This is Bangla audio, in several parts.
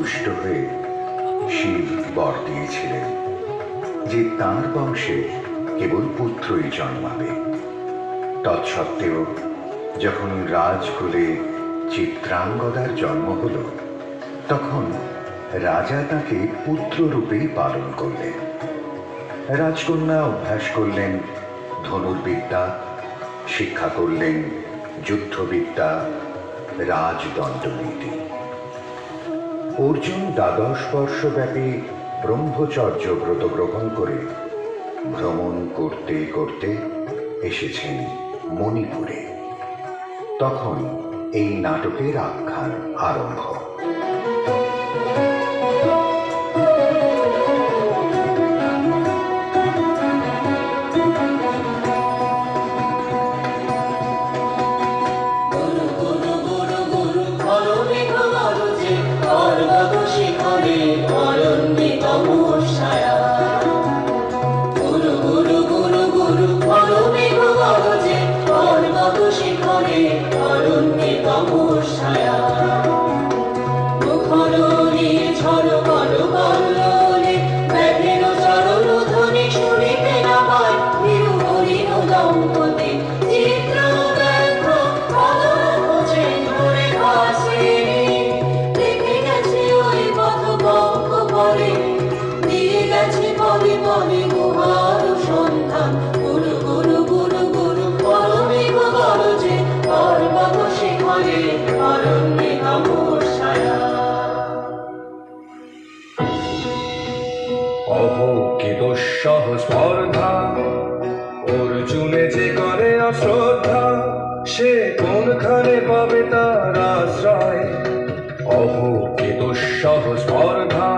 তুষ্ট হয়ে শিব বর দিয়েছিলেন যে তাঁর বংশে কেবল পুত্রই জন্মাবে। তৎসত্ত্বেও যখন রাজকুলে চিত্রাঙ্গদার জন্ম হল, তখন রাজা তাকে পুত্ররূপেই পালন করলেন। রাজকন্যা অভ্যাস করলেন ধনুর্বিদ্যা, শিক্ষা করলেন যুদ্ধবিদ্যা, রাজদণ্ডনীতি। অর্জুন 12 বর্ষব্যাপী ব্রহ্মচর্য ব্রত গ্রহণ করে ভ্রমণ করতে করতে এসেছেন মণিপুরে। তখন এই নাটকের আখ্যান আরম্ভ। অহো কি দুঃসহ স্পর্ধা, অর্জুনে যে করে অশ্রদ্ধা, সে কোনখানে পাবে তার আশ্রয়। অহো কি দুঃসহ স্পর্ধা,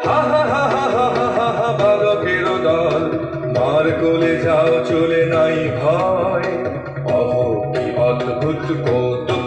হা হা হা হা হা হা হা হা, বালকের দল মার কোলে যাও চলে নাই ভয়। অহো কি অদ্ভুত কৌতুক,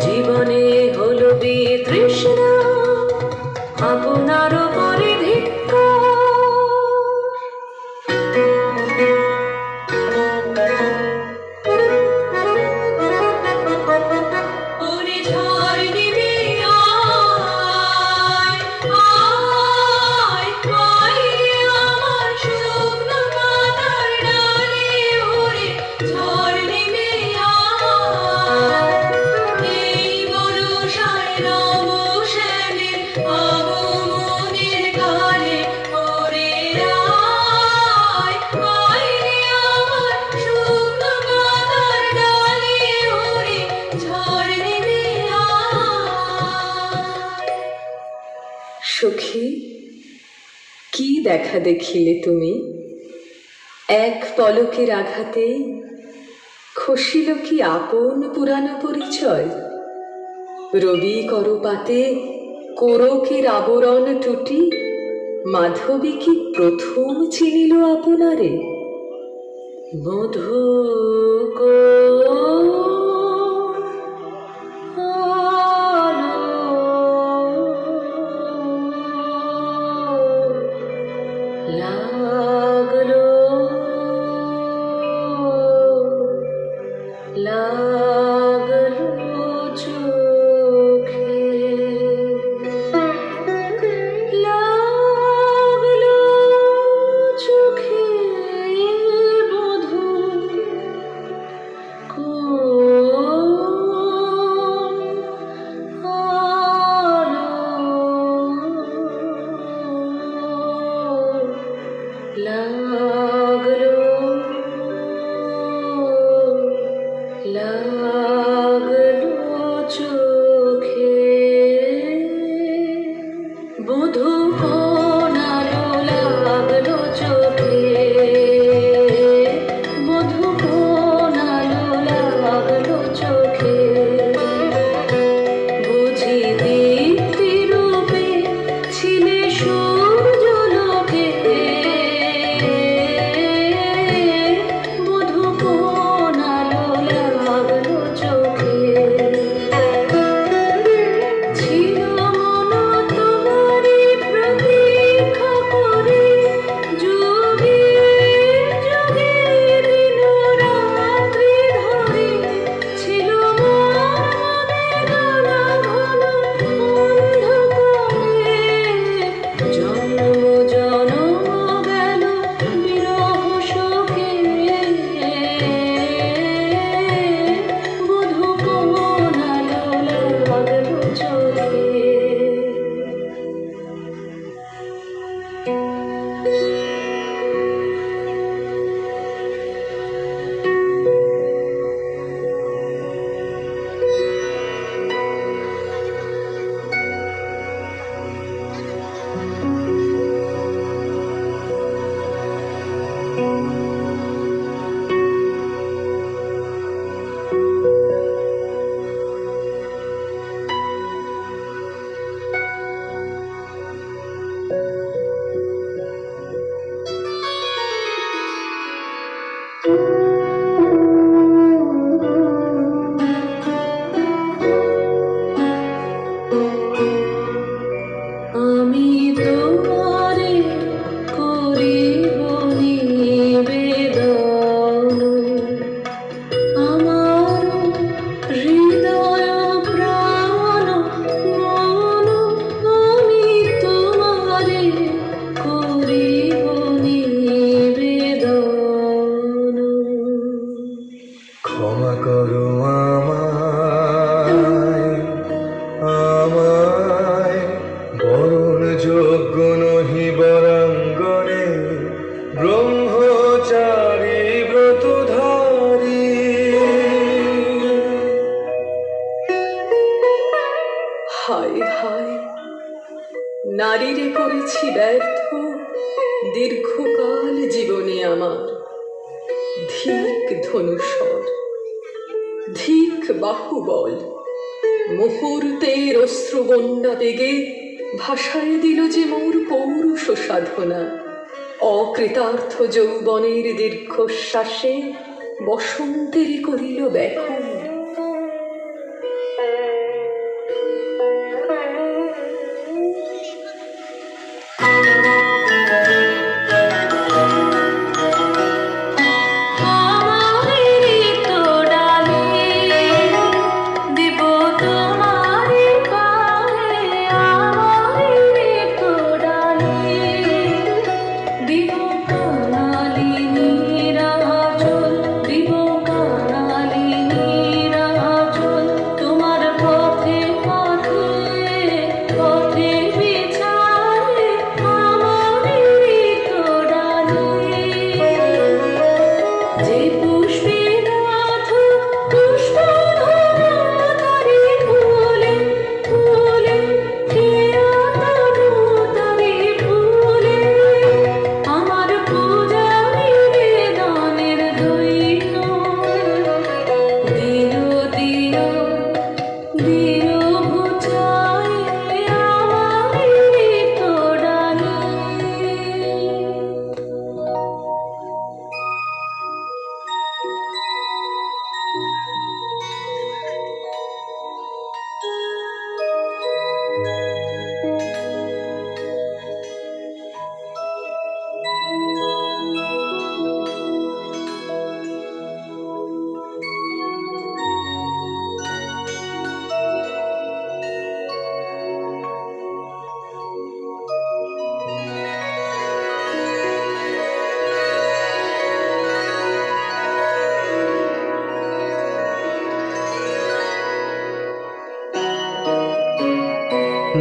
জীবনে হলো বিতৃষ্ণা, আপনার পরে ধিক্কার। সখী, কি দেখা দেখিলে তুমি? এক পলকের আঘাতে খসিল কি আপন পুরানো পরিচয়? রবি করপাতে কোরকের আবরণ টুটি মাধবী কি প্রথম চিনিল আপনারে? মধু লাগলো লাগলো চোখে, লাগলো চোখে বধূ হায় হায়, নারীরে করেছি ব্যর্থ দীর্ঘকাল জীবনে আমার। ধিক ধনুষর, ধিক বাহুবল, মুহূর্তের অশ্রুবন্যা বেগে ভাসায় দিল যে মোর পৌরুষ সাধনা। অকৃতার্থ যৌবনের দীর্ঘশ্বাসে বসন্তের করিল ব্যাকুল।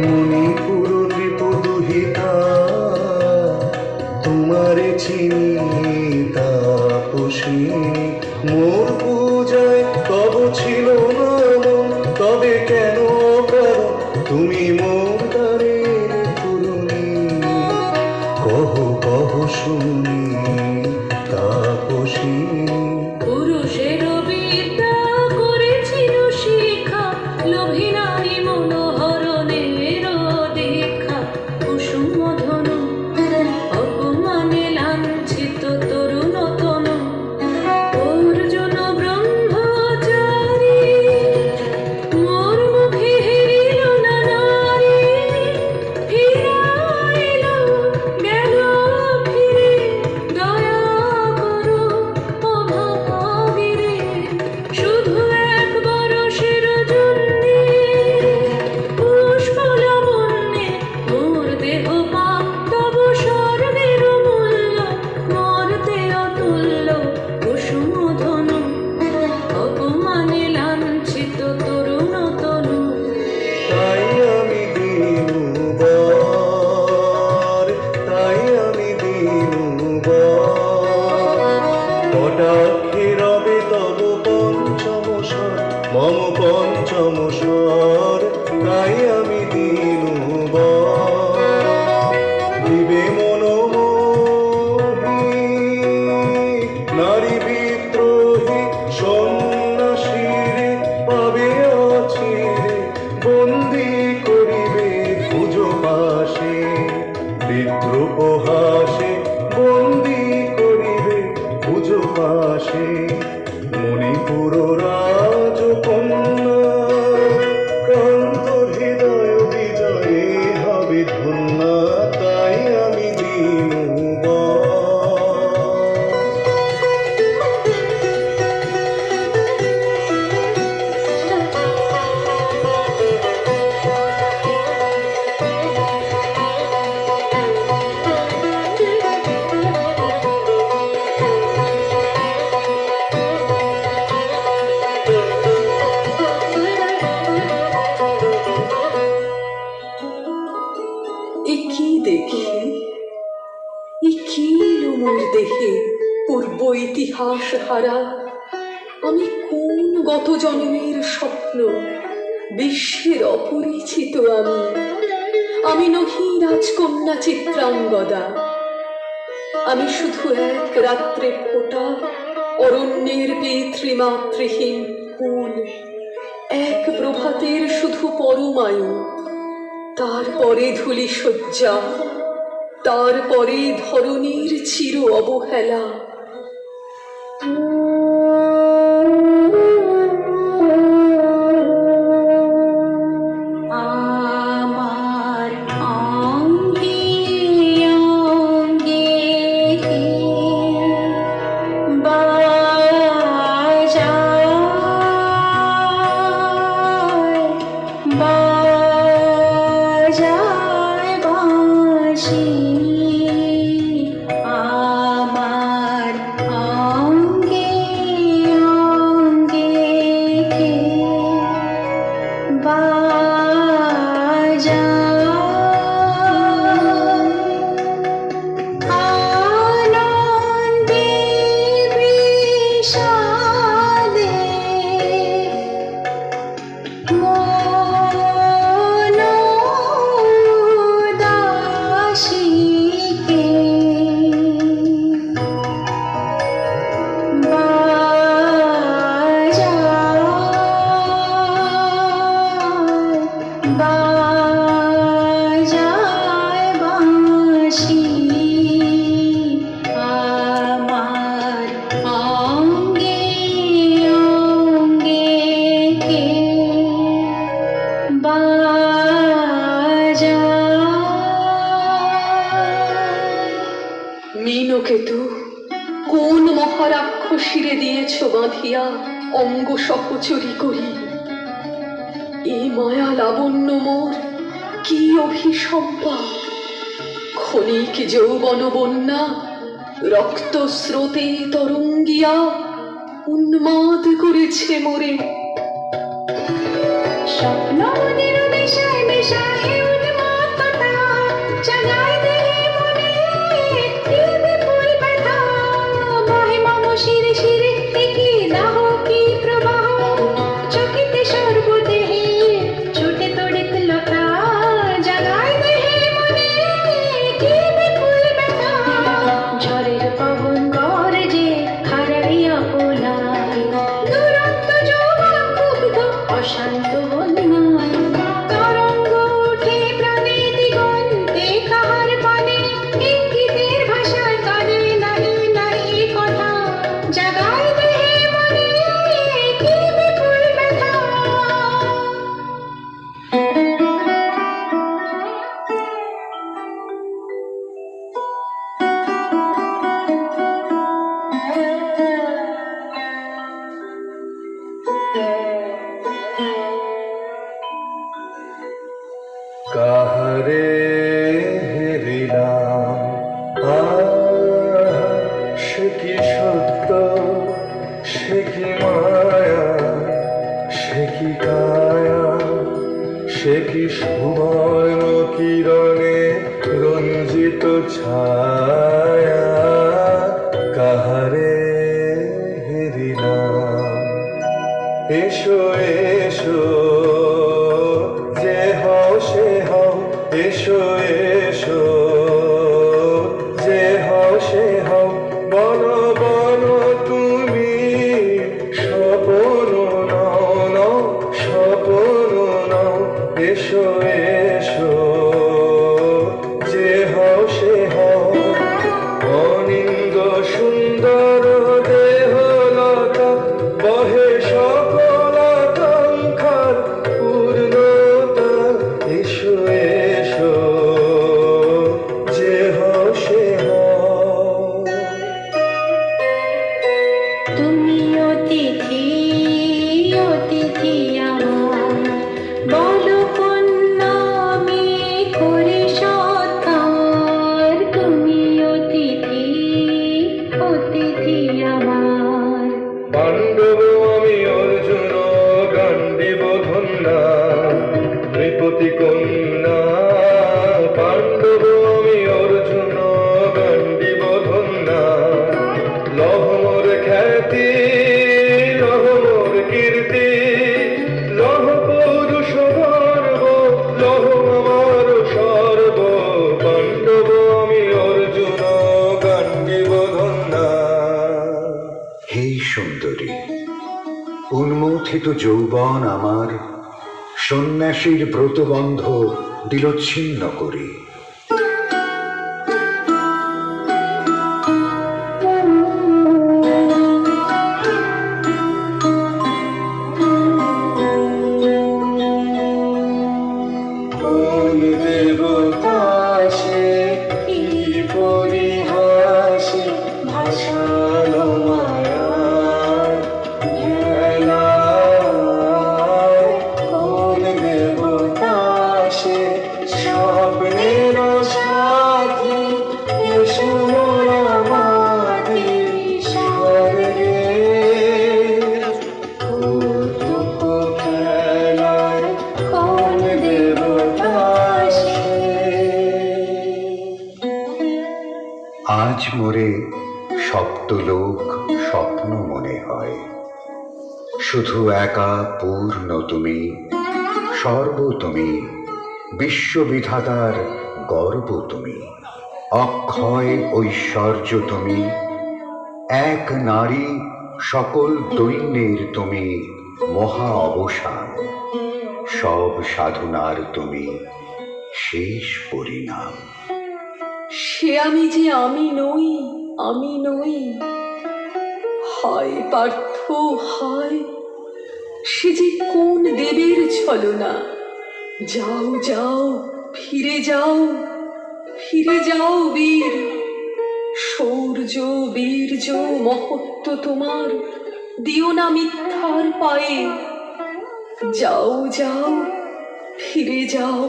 মণিপুর ত্রিপুদুহিতা তোমারে চিনি তাপসী, মোর পূজায় তব ছিল না মন, তবে কেন কারণ তুমি মোর দ্বারের তরুণী। কহ কহ শুনি তাপসী, পুরুষের বিদ্যা করেছিল শিক্ষা, লোভী নারী মনোহরণের দীক্ষা। কুসুম ধনু অপমানে লাঞ্ছিত তরুণ তনু, অর্জুন ব্রহ্মচারী মোর মুখে হেরিল না নারী। ফিরাইল গেল ফিরে, দয়া করো ও ভাগিরে। শুধু এক বরষের জন্যে পুষ্প লাবণ্যে মোর দেহ পাপ, তব স্বর্ণের মূল্য মর্তে অতুল্য। কুসুম ধনু অপমানে লাঞ্ছিত তরুণ তনু। তাই আমি দিনুবার, তাই আমি দিনুবার। কটাক্ষে রবে তব পঞ্চম স্বর, মম পঞ্চম স্বর। তাই আমি দিনুবার, দিবে মনোমোহী নারী বিদ্রোহী সন্ন্যাসীরে পাবে অচিরে, বন্দি করিবে পুজো পাশে। বিদ্রোপহাসে বন্দি করিবে পুজো পাশে। মণিপুর রাজকন্যা ক্রান্ত হৃদয় বিজয়ে হবে ধন্যা। তাই আমি দিনুবার। এ কি দেখি, এ কি মোর দেহে পূর্ব ইতিহাস হারা। আমি কোন গত জন্মের স্বপ্ন, বিশ্বের অপরিচিত তো আমি নহি রাজকন্যা চিত্রাঙ্গদা, আমি শুধু এক রাত্রে ফোটা অরণ্যের পিতৃমাতৃহীন ফুল, এক প্রভাতের শুধু পরমায়ু, তারপরে ধূলি শয্যা, তারপরে ধরণীর চির অবহেলা। আমার অঙ্গে অঙ্গে বাজায় বাজায় বাঁশি, আমার অঙ্গে অঙ্গে আনন্দে বিষাদে মন উদাসীকে বাজায় বাঁশি, আমার অঙ্গে অঙ্গে বাজায়। মীনকেতু, কোন মহারাক্ষসীরে দিয়েছ বাঁধিয়া অঙ্গ সহচরী করি? এ মায়া লাবণ্য মোর কি অভিসম্পাদ! ক্ষণিক যৌবন বন্যা রক্ত স্রোতে তরঙ্গিয়া উন্মাদ করেছে মোরে। স্বপ্ন মনের নেশায় নেশায় উন্মত্ততা জাগায় দেহে মনে কি বিপুল ব্যথা, বহে মম শিরে শিরে কি দাহ কি প্রবাহ, চকিতে সর্বদেহে ছুটে তড়িৎ লতা, জাগায় দেহে মনে কি বিপুল ব্যথা, ঝড়ের পবন গর্জে হারাইয়া পোলায়, দুরন্ত যৌবন ক্ষুব্ধ অশান্ত বন্যায়, তরঙ্গ উঠে প্রাণে দিগন্তে কাহার পানে, ইঙ্গিতের ভাষায় কানে নাহি নাহি কথা, জাগায় দেহে মনে কি বিপুল ব্যথা। কাহারে হেরিলাম, সে কি সত্য, সে কি মায়া, সে কি কায়া, সে কি সুবর্ণ কিরণে রঞ্জিত ছায়া, কাহারে হেরিলাম। এসো এসো যে হও সে হও, এসো এসো যে হও সে হও, বলো বলো তুমি স্বপন নাও নাও, স্বপন নাও, এসো এসো যে হও সে হও, অনিন্দ সুন্দর দেহলতা বহে সকল আকাঙ্ক্ষার পূর্ণতা, এসো এসো যে হও সে হও। তুমি অতিথি অতিথি আমার, বলো কন্যা যৌবন আমার সন্ন্যাসীর ব্রতবন্ধ দিল ছিন্ন করে। কোন দেবতা সে কি পরিহাসে ভাসালো মায়ার ভেলায়। কোন দেবতা সে স্বপ্নের সাথী এসো আমাদের স্বর্গে। কৌতুক খেলায় কোন দেবতা সে। আজ মোরে সপ্তলোক স্বপ্ন মনে হয়, শুধু একা পূর্ণ তুমি, সর্ব তুমি, বিশ্ববিধাতার গর্ব তুমি, অক্ষয় ঐশ্বর্য তুমি, এক নারী সকল দৈন্যের তুমি মহা অবসান, সব সাধনার তুমি শেষ পরিণাম। সে আমি যে আমি নই, আমি নই। হায় পার্থ হায়, সে যে কোন দেবের ছলনা। যাও যাও, ফিরে যাও, ফিরে যাও বীর। শৌর্য বীর্য মহত্ব তোমার দিও না মিথ্যার পায়ে। যাও যাও, ফিরে যাও।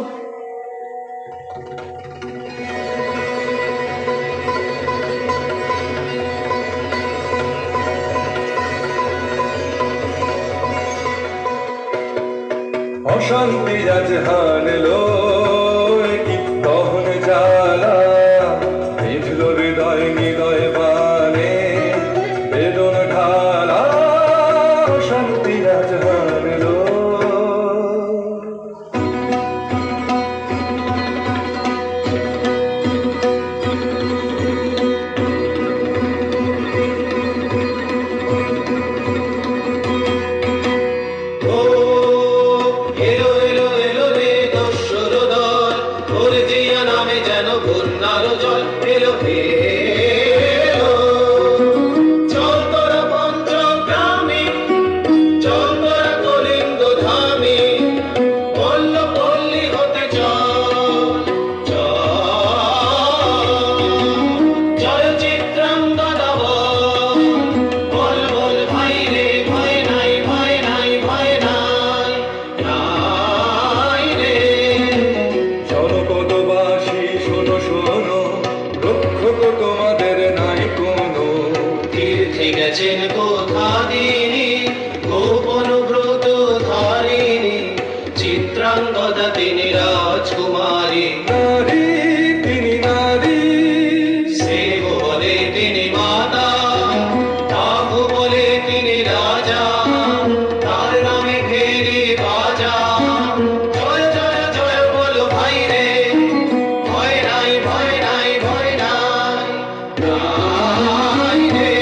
অশান্তি আজ হানলো কি দহন জ্বালা, মিঠল হৃদয় নিদয় বানে বেদন ঢালা। অশান্তি আজ হানলো। এলো এলো এলো রে দস্যুর দল, ওর জিয়া নামে যেন বন্যার জল। এলো হে এলো, চল তোরা পঞ্চগ্রামে, চল তোরা কলিঙ্গ ধামে, পল্ল পল্লী হতে চল চল। জয় চিত্রাঙ্গদা বল, বল বল ভাই রে, ভয় নাই ভয় নাই ভয় নাই নাই রে। জনপদবাসী শোনো শোনো, রক্ষক তোমাদের নাই কোনো। তীর্থে গেছেন কোথা দিনি, গোপন ব্রত ধারিণী, চিত্রাঙ্গদা তিনি রাজকুমারী। নারী তিনি নারী, সেব বলে তিনি মাতা, বাহু বলে তিনি রাজা, তার নামে ফেরি বাজা। জয় জয় জয় বলো ভাই রে, ভয় নাই ভয় নাই ভয় নাই নাই রে।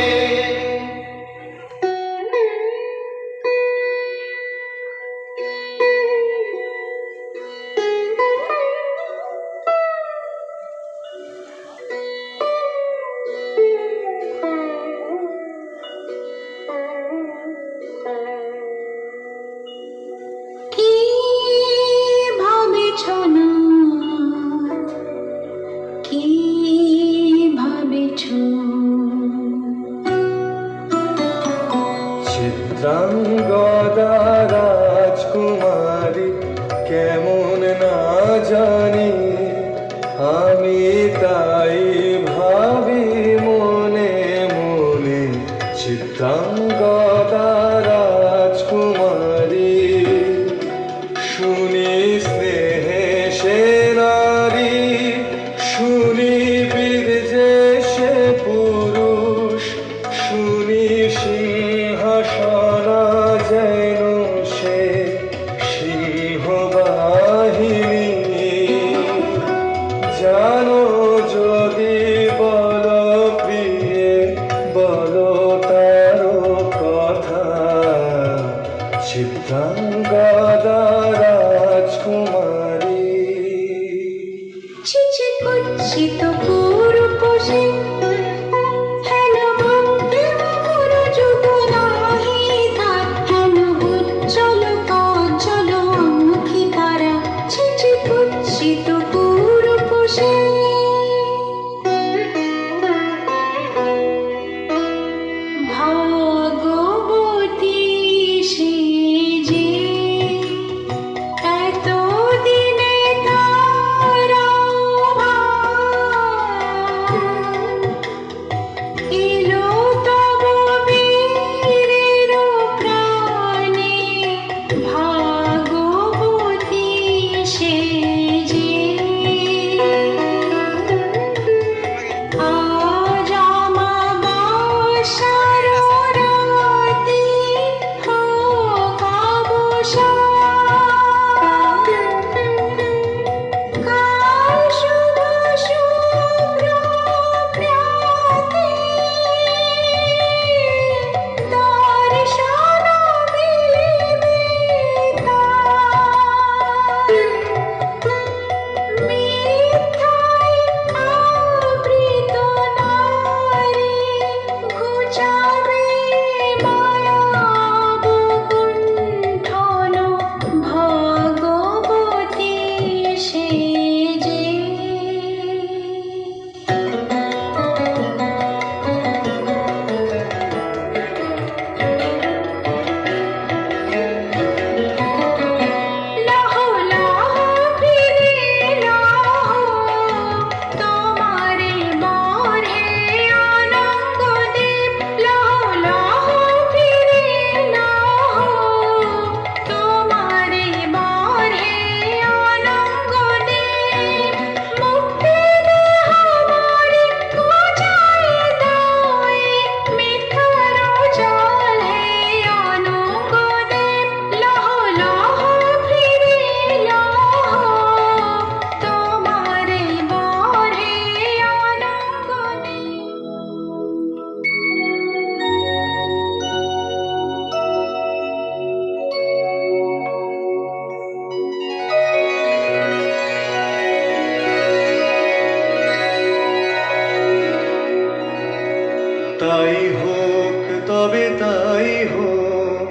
তাই হোক তবে তাই হোক,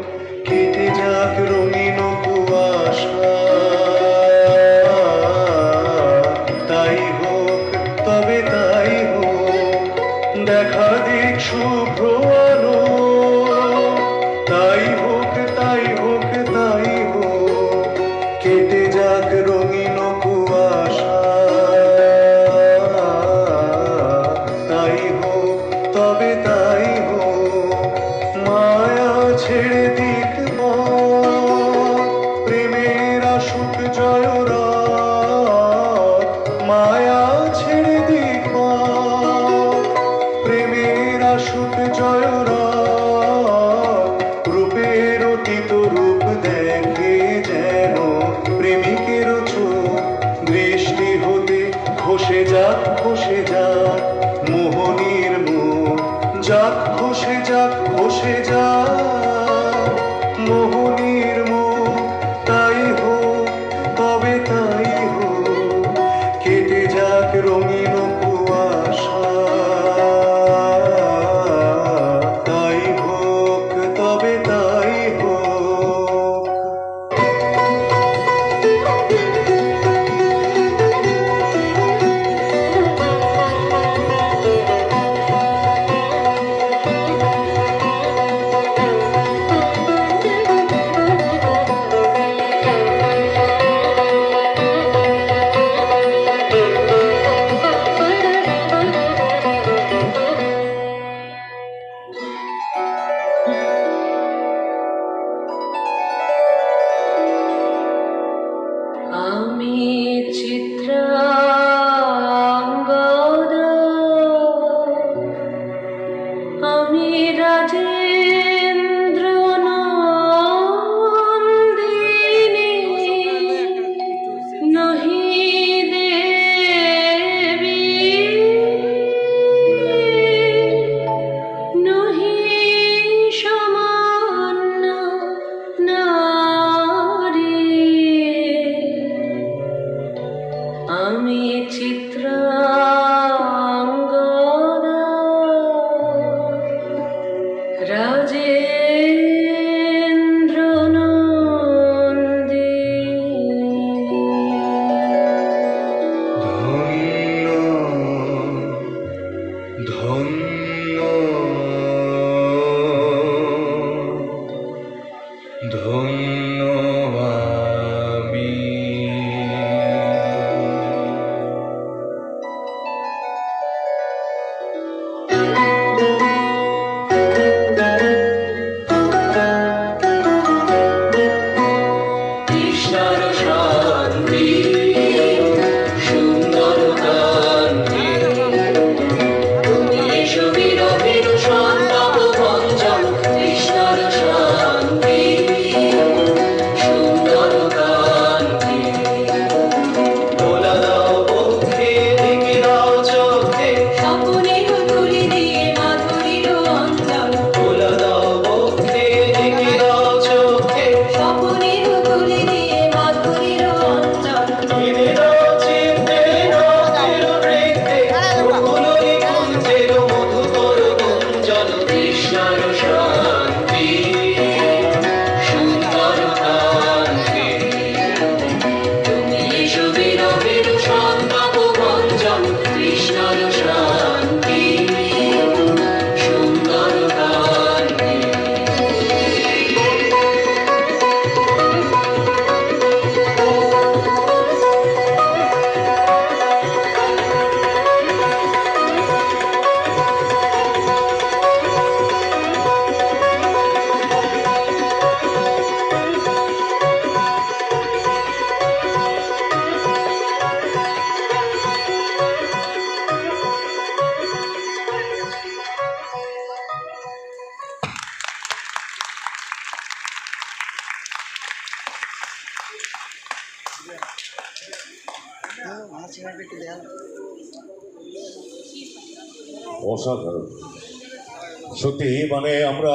কেটে যাক রঙিন কুয়াশা। তাই হোক তবে তাই হোক, দেখা দিক শুভ্র আলো। তাই হোক তাই হোক তাই হোক, কেটে যাক রঙিন কুয়াশা। তাই হোক তবে তাই হোক, মায়া ছেড়ে দিক পথ, প্রেমের আসুক জয়রাত। মায়া ছেড়ে দিক পথ, প্রেমের আসুক জয়রাত। রূপের অতীত রূপ দেখে যেন প্রেমিকের চোখ, দৃষ্টি হতে খসে যাক খসে যাক মোহনীর মুখ। যাক খসে যাক খসে যাক মোহনীর মুখ। তাই হোক তবে তাই হোক, কেটে যাক রঙিন কুয়াশা। তাই হোক তবে তাই হোক। আমি চিত্রাঙ্গদা, আমি রাজেন্দ্র নন্দিনী, নহি দেবী নহি সমান্য নারী। আমি চিত্রাঙ্গদা, রাজেন্দ্র নন্দিনী। ধন্য ধন্য ধন্য আমি। কৃষ্ণার শান্তি সুন্দর কান্তি, তুমি এসো বিরোধীর সন্তাপ ভঞ্জন। কৃষ্ণার শান্তি সুন্দর কান্তি, দোলা দাও পক্ষে দিকে দাও চোখে, স্বপ্নের তুলি দিয়ে মাধুরীর অঞ্চল। দোলা দাও পক্ষে দিকে দাও চোখে, স্বপ্নের তুলি দিয়ে মাধুরীর অঞ্চল। দিনে দাও চিনতে নাচের বৃত্তে, ফুলরি কুঞ্জের মধুকর গুঞ্জন। কৃষ্ণার শান্তি সুন্দর কান্তি, তুমি এসো বিরোধীর সন্তাপ ভঞ্জন। কৃষ্ণার শান্তি সুন্দর কান্তি। অসাধারণ সত্যি, মানে আমরা